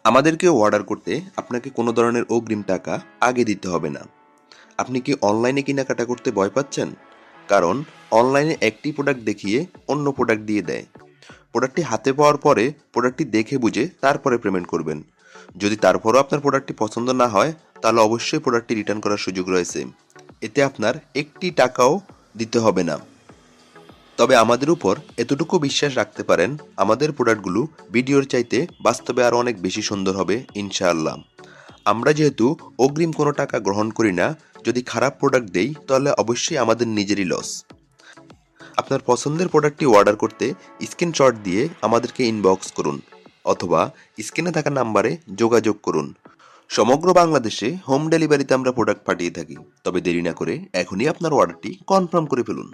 আমাদেরকে অর্ডার করতে আপনাকে কোনো ধরনের অগ্রিম টাকা আগে দিতে হবে না। আপনি কি অনলাইনে কেনাকাটা করতে ভয় পাচ্ছেন? কারণ অনলাইনে একটি প্রোডাক্ট দেখিয়ে অন্য প্রোডাক্ট দিয়ে দেয়। প্রোডাক্টটি হাতে পাওয়ার পরে প্রোডাক্টটি দেখে বুঝে তারপরে পেমেন্ট করবেন। যদি তারপরও আপনার প্রোডাক্টটি পছন্দ না হয়, তাহলে অবশ্যই প্রোডাক্টটি রিটার্ন করার সুযোগ রয়েছে। এতে আপনার একটি টাকাও দিতে হবে না। তবে আমাদের উপর এতটুকু বিশ্বাস রাখতে পারেন, আমাদের প্রোডাক্টগুলো ভিডিওর চাইতে বাস্তবে আরও অনেক বেশি সুন্দর হবে ইনশাআল্লাহ। আমরা যেহেতু অগ্রিম কোনো টাকা গ্রহণ করি না, যদি খারাপ প্রোডাক্ট দেই তাহলে অবশ্যই আমাদের নিজেরই লস। আপনার পছন্দের প্রোডাক্টটি অর্ডার করতে স্ক্রিনশট দিয়ে আমাদেরকে ইনবক্স করুন অথবা স্ক্রিনে থাকা নাম্বারে যোগাযোগ করুন। সমগ্র বাংলাদেশে হোম ডেলিভারিতে আমরা প্রোডাক্ট পাঠিয়ে থাকি। তবে দেরি না করে এখনই আপনার অর্ডারটি কনফার্ম করে ফেলুন।